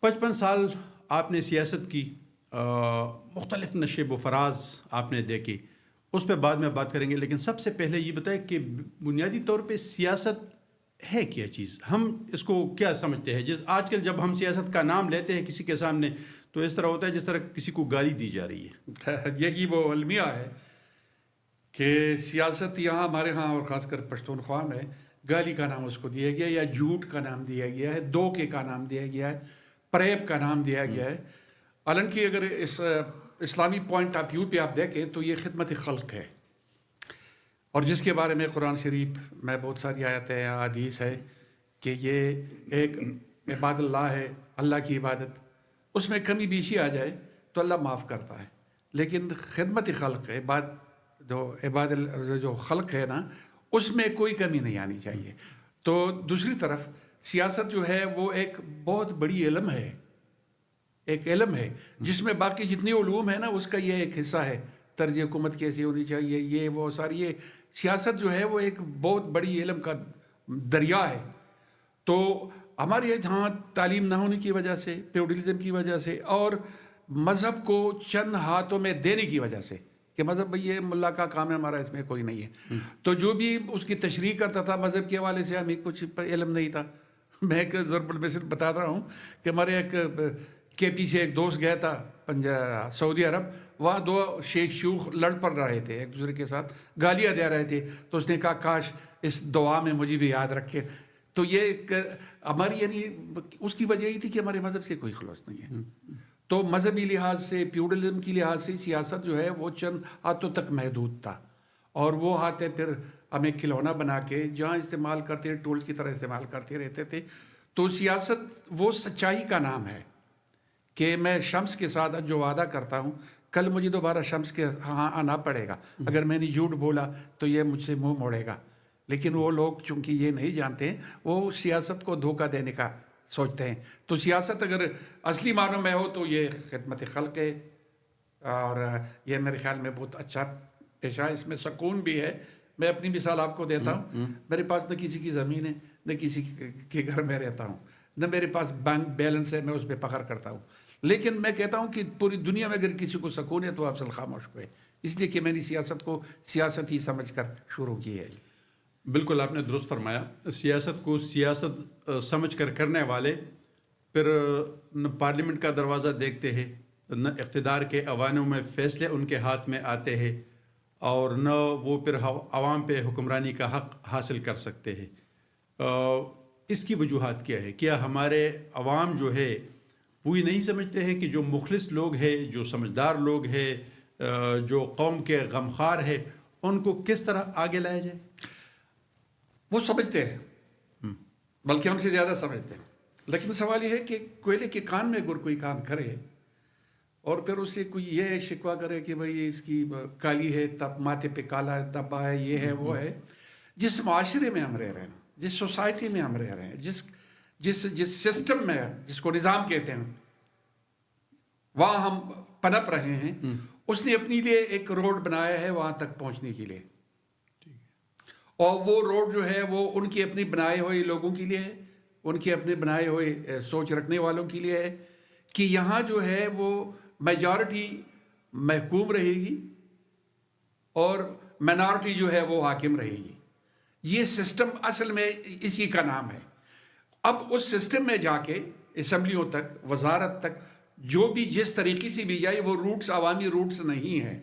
55 سال آپ نے سیاست کی، مختلف نشیب و فراز آپ نے دیکھی، اس پہ بعد میں بات کریں گے، لیکن سب سے پہلے یہ بتائیں کہ بنیادی طور پہ سیاست ہے کیا چیز؟ ہم اس کو کیا سمجھتے ہیں؟ آج کل جب ہم سیاست کا نام لیتے ہیں کسی کے سامنے تو اس طرح ہوتا ہے جس طرح کسی کو گالی دی جا رہی ہے. یہی وہ المیہ ہے کہ سیاست یہاں ہمارے ہاں اور خاص کر پشتونخوا میں گالی کا نام اس کو دیا گیا، یا جھوٹ کا نام دیا گیا ہے، دھوکے کا نام دیا گیا ہے، فریب کا نام دیا گیا ہے. حالانکہ اگر اس اسلامی پوائنٹ آف ویو پہ آپ دیکھیں تو یہ خدمت خلق ہے، اور جس کے بارے میں قرآن شریف میں بہت ساری آیتیں ہیں، حدیث ہے کہ یہ ایک عباد اللہ ہے، اللہ کی عبادت، اس میں کمی بیشی آ جائے تو اللہ معاف کرتا ہے. لیکن خدمت خلق جو خلق ہے نا، اس میں کوئی کمی نہیں آنی چاہیے. تو دوسری طرف سیاست جو ہے وہ ایک بہت بڑی علم ہے، ایک علم ہے جس میں باقی جتنی علوم ہے نا اس کا یہ ایک حصہ ہے. طرز حکومت کیسی ہونی چاہیے، یہ وہ ساری، یہ سیاست جو ہے وہ ایک بہت بڑی علم کا دریا ہے. تو ہمارے یہاں تعلیم نہ ہونے کی وجہ سے، پیوڈلزم کی وجہ سے، اور مذہب کو چند ہاتھوں میں دینے کی وجہ سے کہ مذہب بھئی یہ ملا کا کام ہے، ہمارا اس میں کوئی نہیں ہے، تو جو بھی اس کی تشریح کرتا تھا مذہب کے حوالے سے ہمیں کچھ علم نہیں تھا. میں ایک ضرب المثل بتا رہا ہوں کہ ہمارے ایک کے پی سے ایک دوست گیا تھا سعودی عرب، وہاں دو شیوخ لڑ پڑ رہے تھے ایک دوسرے کے ساتھ، گالیاں دے رہے تھے، تو اس نے کہا کاش اس دعا میں مجھے بھی یاد رکھے. تو یہ ہماری یعنی اس کی وجہ یہ تھی کہ ہمارے مذہب سے کوئی خلوص نہیں ہے. تو مذہبی لحاظ سے، پیوڈلزم کی لحاظ سے سیاست جو ہے وہ چند ہاتھوں تک محدود تھا، اور وہ ہاتھیں پھر ہمیں کھلونا بنا کے جہاں استعمال کرتے ٹولز کی طرح استعمال کرتے رہتے تھے. تو سیاست وہ سچائی کا نام ہے کہ میں شمس کے ساتھ جو وعدہ کرتا ہوں کل مجھے دوبارہ شمس کے ہاں آنا پڑے گا، اگر میں نے جھوٹ بولا تو یہ مجھ سے منہ موڑے گا. لیکن وہ لوگ چونکہ یہ نہیں جانتے ہیں، وہ سیاست کو دھوکہ دینے کا سوچتے ہیں. تو سیاست اگر اصلی معنوں میں ہو تو یہ خدمت خلق ہے، اور یہ میرے خیال میں بہت اچھا پیشہ ہے. اس میں سکون بھی ہے. میں اپنی مثال آپ کو دیتا ہوں، میرے پاس نہ کسی کی زمین ہے، نہ کسی کے گھر میں رہتا ہوں، نہ میرے پاس بینک بیلنس ہے میں اس پہ فخر کرتا ہوں. لیکن میں کہتا ہوں کہ پوری دنیا میں اگر کسی کو سکون ہے تو افضل خاموش کو ہے، اس لیے کہ میں نے سیاست کو سیاست ہی سمجھ کر شروع کی ہے. بالکل آپ نے درست فرمایا. سیاست کو سیاست سمجھ کر کرنے والے پھر نہ پارلیمنٹ کا دروازہ دیکھتے ہیں، نہ اقتدار کے ایوانوں میں فیصلے ان کے ہاتھ میں آتے ہیں، اور نہ وہ پھر عوام پہ حکمرانی کا حق حاصل کر سکتے ہیں. اس کی وجوہات کیا ہے؟ کیا ہمارے عوام جو ہے وہ یہ نہیں سمجھتے ہیں کہ جو مخلص لوگ ہیں، جو سمجھدار لوگ ہیں، جو قوم کے غمخوار ہیں، ان کو کس طرح آگے لایا جائے؟ وہ سمجھتے ہیں، بلکہ ہم سے زیادہ سمجھتے ہیں. لیکن سوال یہ ہے کہ کوئلے کے کان میں اگر کوئی کام کرے اور پھر اس سے کوئی یہ شکوہ کرے کہ بھئی اس کی کالی ہے، تب ماتھے پہ کالا ہے، تبا ہے، یہ ہے، وہ ہے. جس معاشرے میں ہم رہ رہے ہیں، جس سوسائٹی میں ہم رہ رہے ہیں، جس سسٹم میں، جس کو نظام کہتے ہیں، وہاں ہم پنپ رہے ہیں، اس نے اپنے لیے ایک روڈ بنایا ہے وہاں تک پہنچنے کے لیے. اور وہ روڈ جو ہے وہ ان کے اپنے بنائے ہوئے لوگوں کے لیے ہے، ان کے اپنے بنائے ہوئے سوچ رکھنے والوں کے لیے ہے کہ یہاں جو ہے وہ میجارٹی محکوم رہے گی اور مائنارٹی جو ہے وہ حاکم رہے گی. یہ سسٹم اصل میں اسی کا نام ہے. اب اس سسٹم میں جا کے اسمبلیوں تک، وزارت تک، جو بھی جس طریقے سے بھی جائے، وہ روٹس عوامی روٹس نہیں ہیں.